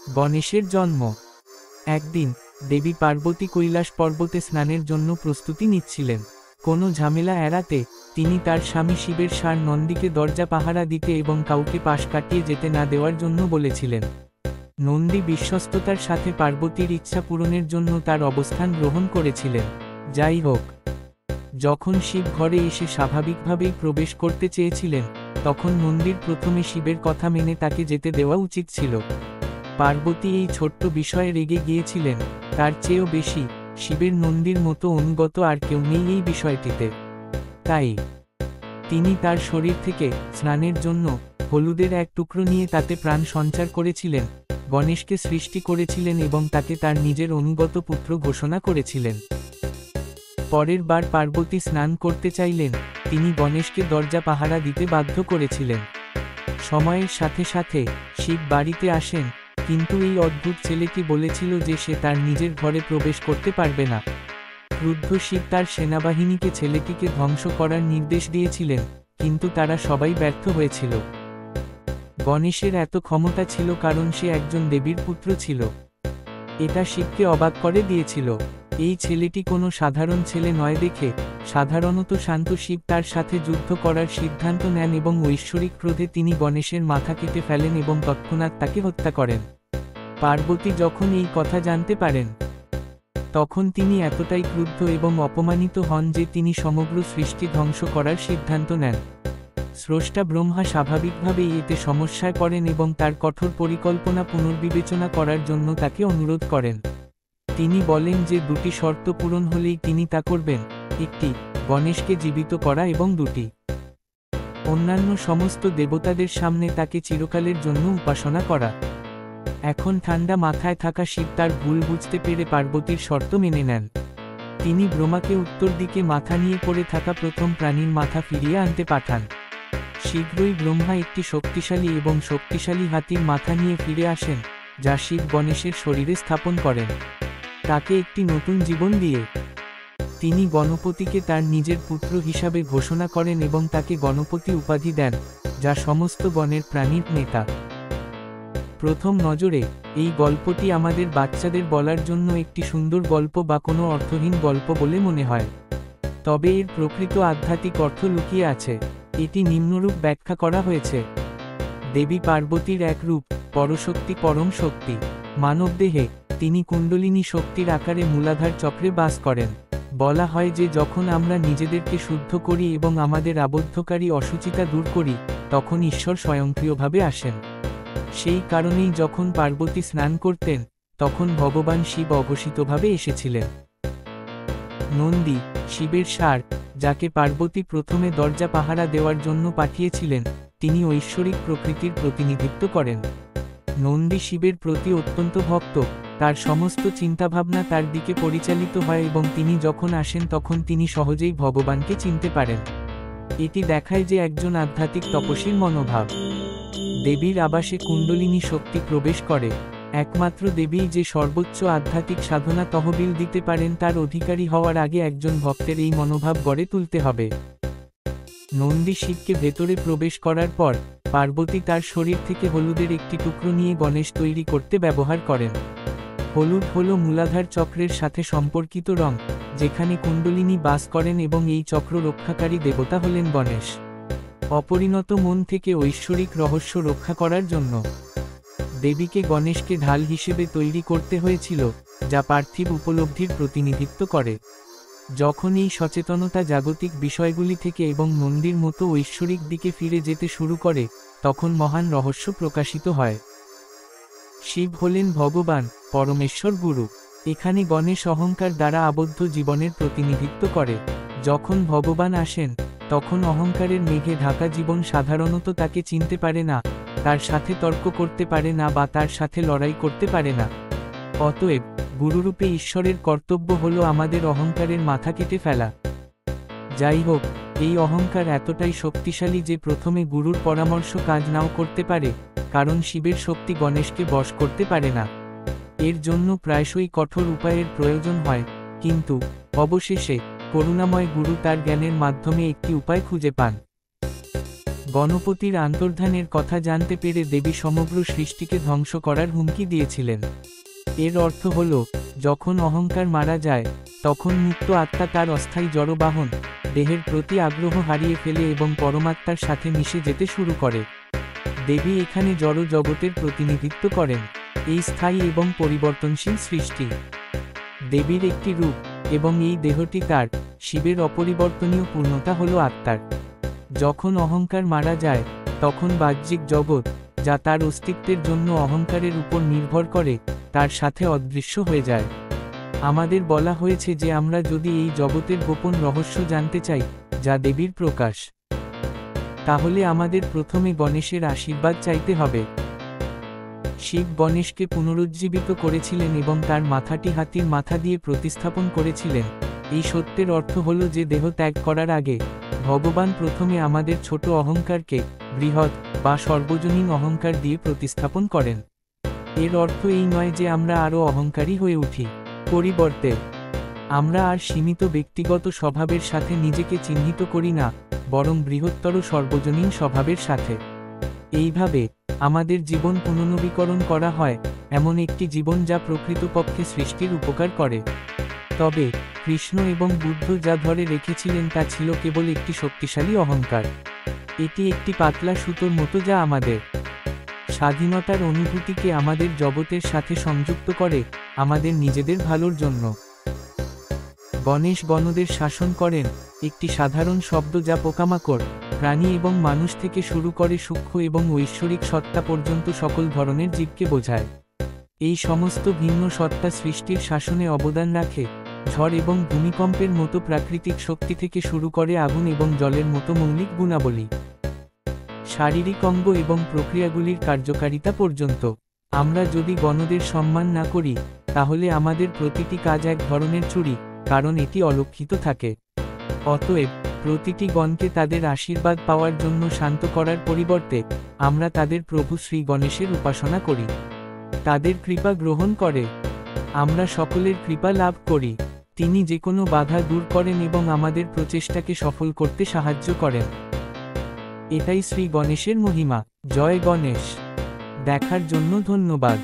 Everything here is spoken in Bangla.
গণেশের জন্ম। একদিন দেবী পার্বতী কৈলাস পর্বতে স্নানের জন্য প্রস্তুতি নিচ্ছিলেন। কোনো ঝামেলা এড়াতে তিনি তার স্বামী শিবের ষাঁড় নন্দীকে দরজা পাহারা দিতে এবং কাউকে পাশ কাটিয়ে যেতে না দেওয়ার জন্য বলেছিলেন। নন্দী বিশ্বস্ততার সাথে পার্বতীর ইচ্ছা পূরণের জন্য তার অবস্থান গ্রহণ করেছিলেন। যাই হোক, যখন শিব ঘরে এসে স্বাভাবিকভাবেই প্রবেশ করতে চেয়েছিলেন, তখন নন্দীর প্রথমে শিবের কথা মেনে তাকে যেতে দেওয়া উচিত ছিল। পার্বতী এই ছোট্ট বিষয়ে রেগে গিয়েছিলেন। তার চেয়েও বেশি শিবের নন্দীর মতো অনুগত আর কেউ নেই এই বিষয়টিতে। তাই তিনি তার শরীর থেকে স্নানের জন্য হলুদের এক টুকরো নিয়ে তাতে প্রাণ সঞ্চার করেছিলেন, গণেশকে সৃষ্টি করেছিলেন এবং তাকে তার নিজের অনুগত পুত্র ঘোষণা করেছিলেন। পরের বার পার্বতী স্নান করতে চাইলেন, তিনি গণেশকে দরজা পাহারা দিতে বাধ্য করেছিলেন। সময়ের সাথে সাথে শিব বাড়িতে আসেন, কিন্তু এই অদ্ভুত ছেলেটি বলেছিল যে সে তার নিজের ঘরে প্রবেশ করতে পারবে না। ক্রুদ্ধ শিব তার সেনাবাহিনীকে ছেলেটিকে ধ্বংস করার নির্দেশ দিয়েছিলেন, কিন্তু তারা সবাই ব্যর্থ হয়েছিল। গণেশের এত ক্ষমতা ছিল কারণ সে একজন দেবীর পুত্র ছিল। এটা শিবকে অবাক করে দিয়েছিল। এই ছেলেটি কোনো সাধারণ ছেলে নয় দেখে সাধারণত শান্ত শিব তার সাথে যুদ্ধ করার সিদ্ধান্ত নেন এবং ঐশ্বরিক ক্রোধে তিনি গণেশের মাথা কেটে ফেলেন এবং তৎক্ষণাৎ তাকে হত্যা করেন। পার্বতী যখন এই কথা জানতে পারেন, তখন তিনি এতটাই ক্রুদ্ধ এবং অপমানিত হন যে তিনি সমগ্র সৃষ্টি ধ্বংস করার সিদ্ধান্ত নেন। স্রষ্টা ব্রহ্মা স্বাভাবিকভাবেই এতে সমস্যায় পড়েন এবং তার কঠোর পরিকল্পনা পুনর্বিবেচনা করার জন্য তাকে অনুরোধ করেন। তিনি বলেন যে দুটি শর্ত পূরণ হলেই তিনি তা করবেন: একটি, গণেশকে জীবিত করা, এবং দুটি, অন্যান্য সমস্ত দেবতাদের সামনে তাকে চিরকালের জন্য উপাসনা করা। এখন ঠান্ডা মাথায় থাকা শিব তার ভুল বুঝতে পেরে পার্বতীর শর্ত মেনে নেন। তিনি ব্রহ্মাকে উত্তর দিকে মাথা নিয়ে পড়ে থাকা প্রথম প্রাণীর মাথা ফিরিয়ে আনতে পাঠান। শীঘ্রই ব্রহ্মা একটি শক্তিশালী এবং শক্তিশালী হাতির মাথা নিয়ে ফিরে আসেন, যা শিব গণেশের শরীরে স্থাপন করেন, তাকে একটি নতুন জীবন দিয়ে। তিনি গণপতিকে তার নিজের পুত্র হিসাবে ঘোষণা করেন এবং তাকে গণপতি উপাধি দেন, যা সমস্ত গণের প্রাণীর নেতা। প্রথম নজরে এই গল্পটি আমাদের বাচ্চাদের বলার জন্য একটি সুন্দর গল্প বা কোনো অর্থহীন গল্প বলে মনে হয়। তবে এর প্রকৃত আধ্যাত্মিক অর্থ লুকিয়ে আছে। এটি নিম্নরূপ ব্যাখ্যা করা হয়েছে: দেবী পার্বতীর এক রূপ, পরশক্তি, পরম শক্তি। মানবদেহে তিনি কুণ্ডলিনী শক্তির আকারে মূলাধার চক্রে বাস করেন। বলা হয় যে যখন আমরা নিজেদেরকে শুদ্ধ করি এবং আমাদের আবদ্ধকারী অশুচিতা দূর করি, তখন ঈশ্বর স্বয়ংক্রিয়ভাবে আসেন। সেই কারণেই যখন পার্বতী স্নান করতেন, তখন ভগবান শিব অঘোষিতভাবে এসেছিলেন। নন্দী, শিবের ষাঁড়, যাকে পার্বতী প্রথমে দরজা পাহারা দেওয়ার জন্য পাঠিয়েছিলেন, তিনি ঐশ্বরিক প্রকৃতির প্রতিনিধিত্ব করেন। নন্দী শিবের প্রতি অত্যন্ত ভক্ত, তার সমস্ত চিন্তাভাবনা তার দিকে পরিচালিত হয় এবং তিনি যখন আসেন তখন তিনি সহজেই ভগবানকে চিনতে পারেন। এটি দেখায় যে একজন আধ্যাত্মিক তপস্বীর মনোভাব। দেবীর আবাসে কুণ্ডলিনী শক্তি প্রবেশ করে। একমাত্র দেবীই যে সর্বোচ্চ আধ্যাত্মিক সাধনা তহবিল দিতে পারেন, তার অধিকারী হওয়ার আগে একজন ভক্তের এই মনোভাব গড়ে তুলতে হবে। নন্দী শিবকে ভেতরে প্রবেশ করার পর পার্বতী তার শরীর থেকে হলুদের একটি টুকরো নিয়ে গণেশ তৈরি করতে ব্যবহার করেন। হলুদ হল মূলাধার চক্রের সাথে সম্পর্কিত রং, যেখানে কুণ্ডলিনী বাস করেন, এবং এই চক্র রক্ষাকারী দেবতা হলেন গণেশ। অপরিণত মন থেকে ঐশ্বরিক রহস্য রক্ষা করার জন্য দেবীকে গণেশকে ঢাল হিসেবে তৈরি করতে হয়েছিল, যা পার্থিব উপলব্ধির প্রতিনিধিত্ব করে। যখন এই সচেতনতা জাগতিক বিষয়গুলি থেকে এবং নন্দীর মতো ঐশ্বরিক দিকে ফিরে যেতে শুরু করে, তখন মহান রহস্য প্রকাশিত হয়। শিব হলেন ভগবান, পরমেশ্বর, গুরু। এখানে গণেশ অহংকার দ্বারা আবদ্ধ জীবনের প্রতিনিধিত্ব করে। যখন ভগবান আসেন, তখন অহংকারের মেঘে ঢাকা জীবন সাধারণত তাকে চিনতে পারে না, তার সাথে তর্ক করতে পারে না বা তার সাথে লড়াই করতে পারে না। অতএব গুরুরূপে ঈশ্বরের কর্তব্য হল আমাদের অহংকারের মাথা কেটে ফেলা। যাই হোক, এই অহংকার এতটাই শক্তিশালী যে প্রথমে গুরুর পরামর্শ কাজ নাও করতে পারে, কারণ শিবের শক্তি গণেশকে বশ করতে পারে না। এর জন্য প্রায়শই কঠোর উপায়ের প্রয়োজন হয়, কিন্তু অবশেষে করুণাময় গুরু তার জ্ঞানের মাধ্যমে একটি উপায় খুঁজে পান। গণপতির আন্তর্ধানের কথা জানতে পেরে দেবী সমগ্র সৃষ্টিকে ধ্বংস করার হুমকি দিয়েছিলেন। এর অর্থ হল, যখন অহংকার মারা যায়, তখন মুক্ত আত্মা তার অস্থায়ী জড়বাহন দেহের প্রতি আগ্রহ হারিয়ে ফেলে এবং পরমাত্মার সাথে মিশে যেতে শুরু করে। দেবী এখানে জড় জগতের প্রতিনিধিত্ব করেন, এই স্থায়ী এবং পরিবর্তনশীল সৃষ্টি। দেবীর একটি রূপ, এবং এই দেহটি তার। শিবের অপরিবর্তনীয় পূর্ণতা হল আত্মার। যখন অহংকার মারা যায়, তখন বাহ্যিক জগৎ, যা তার অস্তিত্বের জন্য অহংকারের উপর নির্ভর করে, তার সাথে অদৃশ্য হয়ে যায়। আমাদের বলা হয়েছে যে আমরা যদি এই জগতের গোপন রহস্য জানতে চাই, যা দেবীর প্রকাশ, তাহলে আমাদের প্রথমে গণেশের আশীর্বাদ চাইতে হবে। শিব গণেশকে পুনরুজ্জীবিত করেছিলেন এবং তার মাথাটি হাতির মাথা দিয়ে প্রতিস্থাপন করেছিলেন। এই সত্যের অর্থ হল যে দেহ ত্যাগ করার আগে ভগবান প্রথমে আমাদের ছোট অহংকারকে বৃহৎ বা সর্বজনীন অহংকার দিয়ে প্রতিস্থাপন করেন। এর অর্থ এই নয় যে আমরা আরও অহংকারী হয়ে উঠি। পরিবর্তে আমরা আর সীমিত ব্যক্তিগত স্বভাবের সাথে নিজেকে চিহ্নিত করি না, বরং বৃহত্তর সর্বজনীন স্বভাবের সাথে। এইভাবে আমাদের জীবন পুনর্নবীকরণ করা হয়, এমন একটি জীবন যা প্রকৃতপক্ষে সৃষ্টির উপকার করে। তবে কৃষ্ণ এবং বুদ্ধ যা ধরে রেখেছিলেন তা ছিল কেবল একটি শক্তিশালী অহংকার। এটি একটি পাতলা সুতোর মতো যা আমাদের স্বাধীনতার অনুভূতিকে আমাদের জগতের সাথে সংযুক্ত করে, আমাদের নিজেদের ভালোর জন্য। গণেশ গণদের শাসন করেন, একটি সাধারণ শব্দ যা পোকামাকড়, প্রাণী এবং মানুষ থেকে শুরু করে সূক্ষ্ম এবং ঐশ্বরিক সত্তা পর্যন্ত সকল ধরনের জীবকে বোঝায়। এই সমস্ত ভিন্ন সত্তা সৃষ্টির শাসনে অবদান রাখে, ঝড় এবং ভূমিকম্পের মতো প্রাকৃতিক শক্তি থেকে শুরু করে আগুন এবং জলের মতো মৌলিক গুণাবলী, শারীরিক অঙ্গ এবং প্রক্রিয়াগুলির কার্যকারিতা পর্যন্ত। আমরা যদি গণদের সম্মান না করি, তাহলে আমাদের প্রতিটি কাজ এক ধরনের চুরি, কারণ এটি অলক্ষিত থাকে। অতএব প্রতিটি গণকে তাদের আশীর্বাদ পাওয়ার জন্য শান্ত করার পরিবর্তে আমরা তাদের প্রভু শ্রী গণেশের উপাসনা করি, তাদের কৃপা গ্রহণ করে আমরা সকলের কৃপা লাভ করি। তিনি যে কোনো বাধা দূর করেন এবং আমাদের প্রচেষ্টাকে সফল করতে সাহায্য করেন। এটাই শ্রী গণেশের মহিমা। জয় গণেশ। দেখার জন্য ধন্যবাদ।